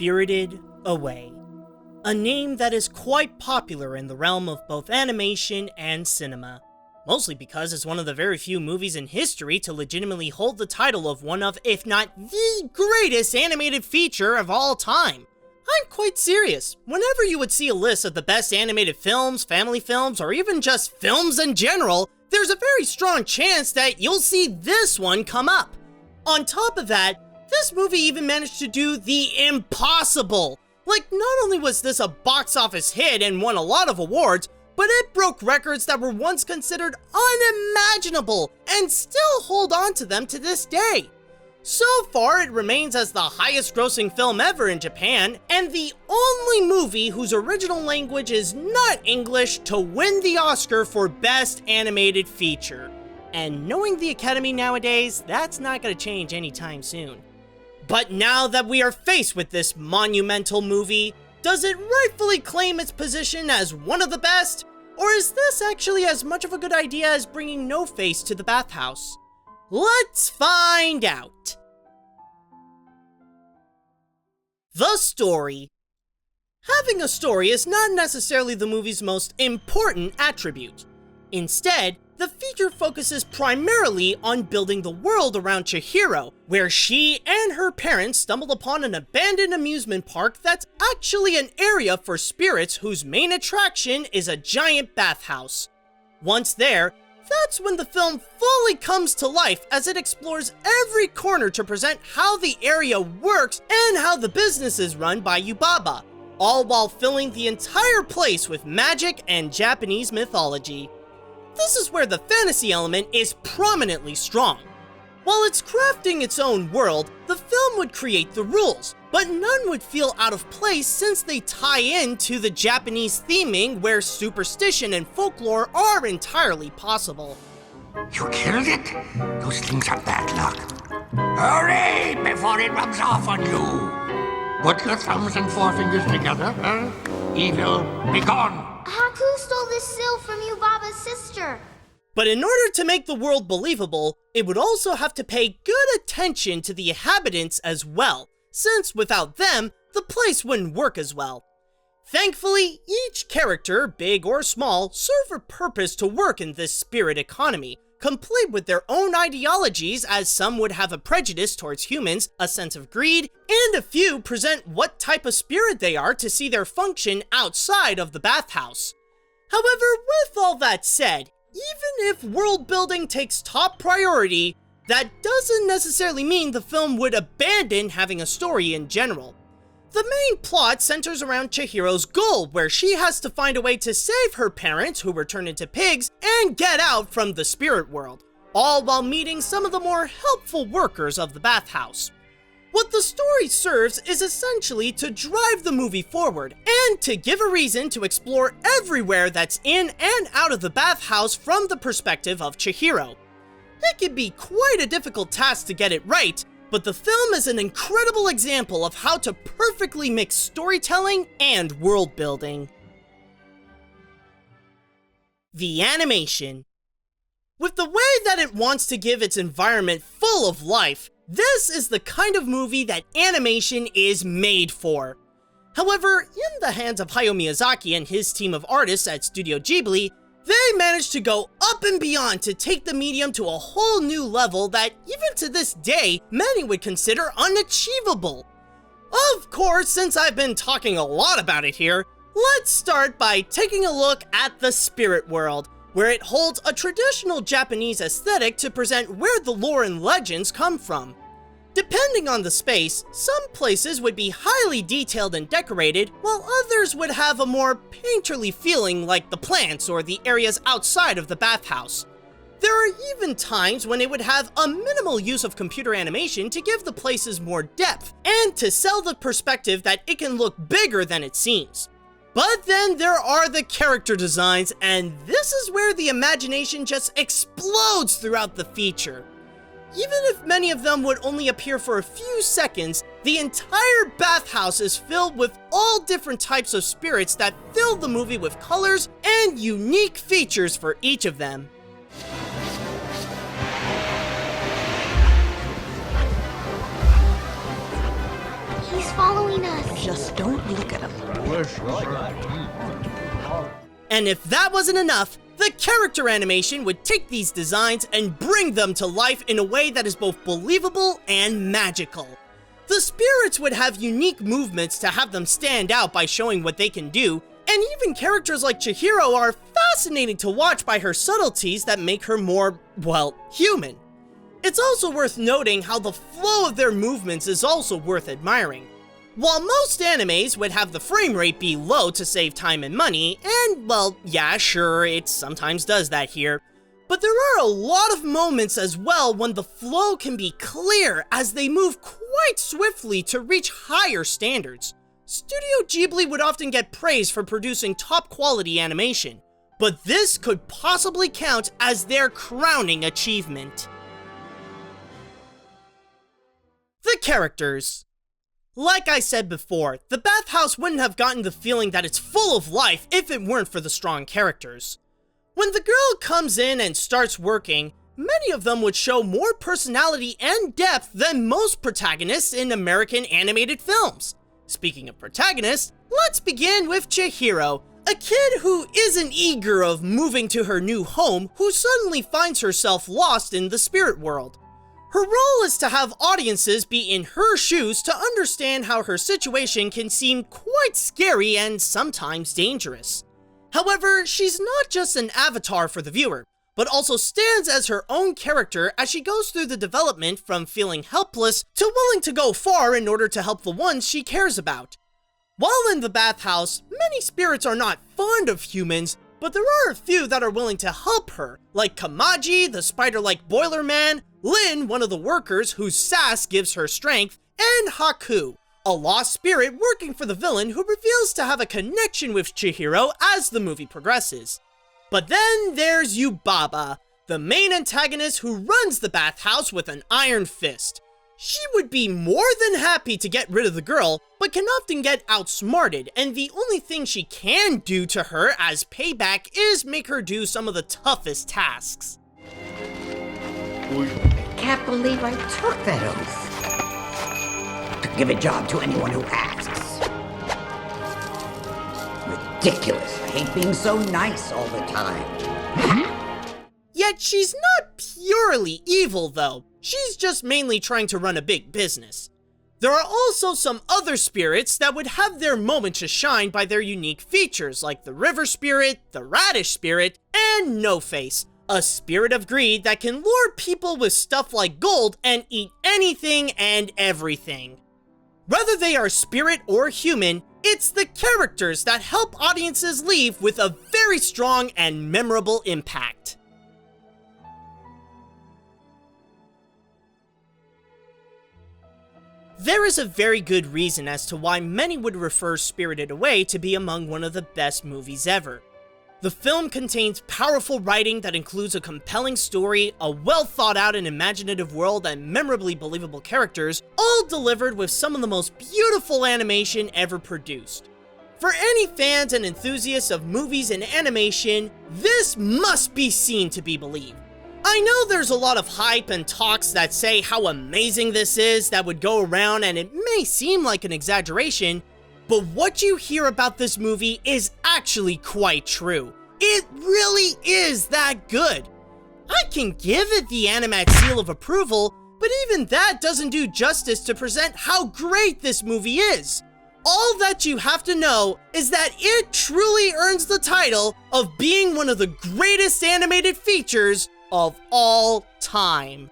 Spirited Away, a name that is quite popular in the realm of both animation and cinema, mostly because it's one of the very few movies in history to legitimately hold the title of one of, if not the greatest animated feature of all time. I'm quite serious. Whenever you would see a list of the best animated films, family films, or even just films in general, there's a very strong chance that you'll see this one come up. On top of that, this movie even managed to do the impossible. Like, not only was this a box office hit and won a lot of awards, but it broke records that were once considered unimaginable and still hold on to them to this day. So far, it remains as the highest grossing film ever in Japan, and the only movie whose original language is not English to win the Oscar for Best Animated Feature. And knowing the Academy nowadays, that's not gonna change anytime soon. But now that we are faced with this monumental movie, does it rightfully claim its position as one of the best? Or is this actually as much of a good idea as bringing No Face to the bathhouse? Let's find out. The story. Having a story is not necessarily the movie's most important attribute. Instead, the feature focuses primarily on building the world around Chihiro, where she and her parents stumbled upon an abandoned amusement park that's actually an area for spirits whose main attraction is a giant bathhouse. Once there, that's when the film fully comes to life as it explores every corner to present how the area works and how the business is run by Yubaba, all while filling the entire place with magic and Japanese mythology. This is where the fantasy element is prominently strong. While it's crafting its own world, the film would create the rules, but none would feel out of place since they tie in to the Japanese theming where superstition and folklore are entirely possible. You killed it? Those things are bad luck. Hurry before it rubs off on you. Put your thumbs and forefingers together, huh? Evil, be gone. Haku stole this seal from Yubaba's sister. But in order to make the world believable, it would also have to pay good attention to the inhabitants as well, since without them, the place wouldn't work as well. Thankfully, each character, big or small, serve a purpose to work in this spirit economy, complete with their own ideologies, as some would have a prejudice towards humans, a sense of greed, and a few present what type of spirit they are to see their function outside of the bathhouse. However, with all that said, even if world building takes top priority, that doesn't necessarily mean the film would abandon having a story in general. The main plot centers around Chihiro's goal, where she has to find a way to save her parents, who were turned into pigs, and get out from the spirit world, all while meeting some of the more helpful workers of the bathhouse. What the story serves is essentially to drive the movie forward, and to give a reason to explore everywhere that's in and out of the bathhouse from the perspective of Chihiro. It can be quite a difficult task to get it right, but the film is an incredible example of how to perfectly mix storytelling and world building. The animation. With the way that it wants to give its environment full of life, this is the kind of movie that animation is made for. However, in the hands of Hayao Miyazaki and his team of artists at Studio Ghibli, they managed to go up and beyond to take the medium to a whole new level that, even to this day, many would consider unachievable. Of course, since I've been talking a lot about it here, let's start by taking a look at the spirit world, where it holds a traditional Japanese aesthetic to present where the lore and legends come from. Depending on the space, some places would be highly detailed and decorated, while others would have a more painterly feeling like the plants or the areas outside of the bathhouse. There are even times when it would have a minimal use of computer animation to give the places more depth, and to sell the perspective that it can look bigger than it seems. But then there are the character designs, and this is where the imagination just explodes throughout the feature. Even if many of them would only appear for a few seconds, the entire bathhouse is filled with all different types of spirits that fill the movie with colors and unique features for each of them. He's following us. Just don't look at him. And if that wasn't enough, the character animation would take these designs and bring them to life in a way that is both believable and magical. The spirits would have unique movements to have them stand out by showing what they can do, and even characters like Chihiro are fascinating to watch by her subtleties that make her more, well, human. It's also worth noting how the flow of their movements is also worth admiring. While most animes would have the frame rate be low to save time and money, and well, yeah, sure, it sometimes does that here, but there are a lot of moments as well when the flow can be clear as they move quite swiftly to reach higher standards. Studio Ghibli would often get praise for producing top quality animation, but this could possibly count as their crowning achievement. The characters. Like I said before, the bathhouse wouldn't have gotten the feeling that it's full of life if it weren't for the strong characters. When the girl comes in and starts working, many of them would show more personality and depth than most protagonists in American animated films. Speaking of protagonists, let's begin with Chihiro, a kid who isn't eager of moving to her new home, who suddenly finds herself lost in the spirit world. Her role is to have audiences be in her shoes to understand how her situation can seem quite scary and sometimes dangerous. However, she's not just an avatar for the viewer, but also stands as her own character as she goes through the development from feeling helpless to willing to go far in order to help the ones she cares about. While in the bathhouse, many spirits are not fond of humans, but there are a few that are willing to help her, like Kamaji, the spider-like boiler man, Lin, one of the workers whose sass gives her strength, and Haku, a lost spirit working for the villain who reveals to have a connection with Chihiro as the movie progresses. But then there's Yubaba, the main antagonist who runs the bathhouse with an iron fist. She would be more than happy to get rid of the girl, but can often get outsmarted, and the only thing she can do to her as payback is make her do some of the toughest tasks. Can't believe I took that oath. To give a job to anyone who asks. Ridiculous. I hate being so nice all the time. Yet she's not purely evil though. She's just mainly trying to run a big business. There are also some other spirits that would have their moment to shine by their unique features, like the river spirit, the radish spirit, and No Face, a spirit of greed that can lure people with stuff like gold and eat anything and everything. Whether they are spirit or human, it's the characters that help audiences leave with a very strong and memorable impact. There is a very good reason as to why many would refer Spirited Away to be among one of the best movies ever. The film contains powerful writing that includes a compelling story, a well thought out and imaginative world, and memorably believable characters, all delivered with some of the most beautiful animation ever produced. For any fans and enthusiasts of movies and animation, this must be seen to be believed. I know there's a lot of hype and talks that say how amazing this is that would go around, and it may seem like an exaggeration, but what you hear about this movie is actually quite true. It really is that good. I can give it the AniMat's seal of approval, but even that doesn't do justice to present how great this movie is. All that you have to know is that it truly earns the title of being one of the greatest animated features of all time.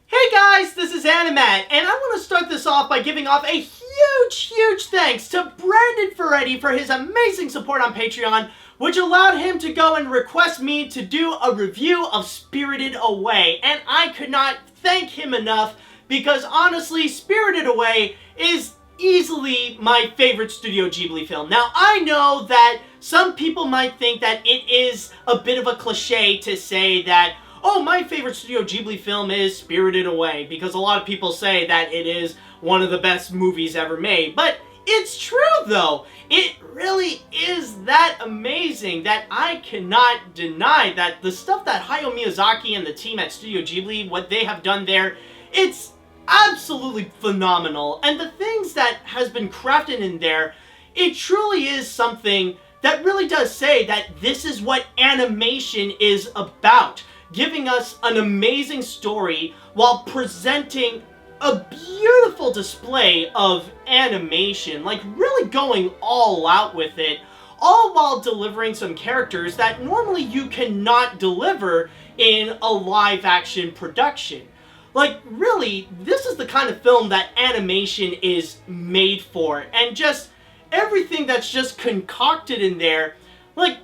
Hey guys, this is AniMat, and I want to start this off by giving off a huge thanks to Brandon Ferretti for his amazing support on Patreon, which allowed him to go and request me to do a review of Spirited Away, and I could not thank him enough because honestly, Spirited Away is easily my favorite Studio Ghibli film. Now, I know that some people might think that it is a bit of a cliche to say that, oh, my favorite Studio Ghibli film is Spirited Away, because a lot of people say that it is one of the best movies ever made. But it's true, though. It really is that amazing that I cannot deny that the stuff that Hayao Miyazaki and the team at Studio Ghibli, what they have done there, it's absolutely phenomenal. And the things that has been crafted in there, it truly is something that really does say that this is what animation is about. Giving us an amazing story while presenting a beautiful display of animation, like really going all out with it, all while delivering some characters that normally you cannot deliver in a live action production. Like, really, this is the kind of film that animation is made for, and just everything that's just concocted in there, like,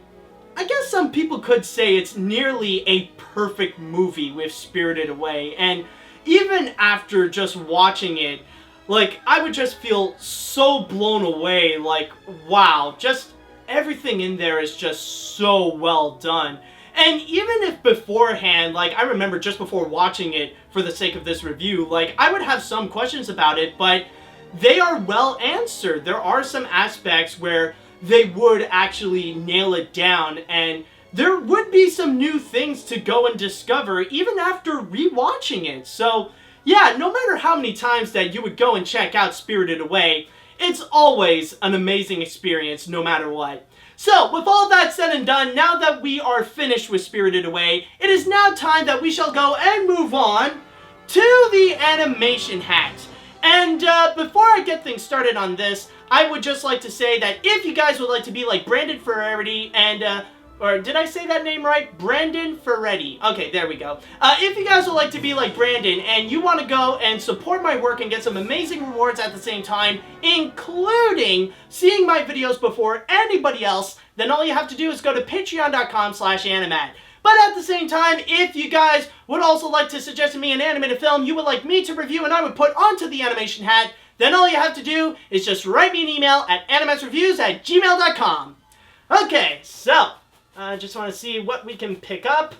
I guess some people could say it's nearly a perfect movie with Spirited Away, and even after just watching it, like, I would just feel so blown away, like, wow, just everything in there is just so well done. And even if beforehand, like, I remember just before watching it, for the sake of this review, like, I would have some questions about it, but they are well answered. There are some aspects where they would actually nail it down, and there would be some new things to go and discover even after rewatching it. So, yeah, no matter how many times that you would go and check out Spirited Away, it's always an amazing experience no matter what. So, with all that said and done, now that we are finished with Spirited Away, it is now time that we shall go and move on to the animation hat. And before I get things started on this, I would just like to say that if you guys would like to be like Brandon Ferretti and, or did I say that name right? Brandon Ferretti. Okay, there we go. If you guys would like to be like Brandon and you want to go and support my work and get some amazing rewards at the same time, including seeing my videos before anybody else, then all you have to do is go to patreon.com/animat. But at the same time, if you guys would also like to suggest to me an animated film you would like me to review and I would put onto the animation hat, then all you have to do is just write me an email at animatsreviews@gmail.com. Okay, so I just want to see what we can pick up.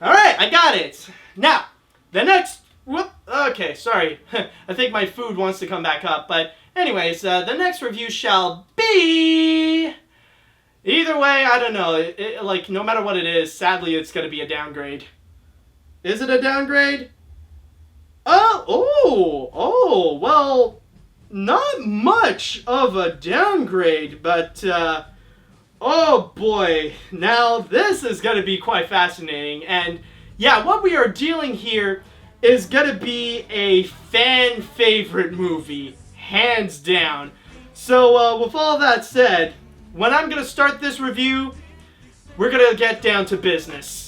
Alright, I got it. Now, the next... Okay, sorry. I think my food wants to come back up. But anyways, the next review shall be... Either way, I don't know. Like, no matter what it is, sadly, it's going to be a downgrade. Is it a downgrade? Oh, well, not much of a downgrade, but, oh boy, now this is going to be quite fascinating. And yeah, what we are dealing here is going to be a fan favorite movie, hands down. So, with all that said, when I'm going to start this review, we're going to get down to business.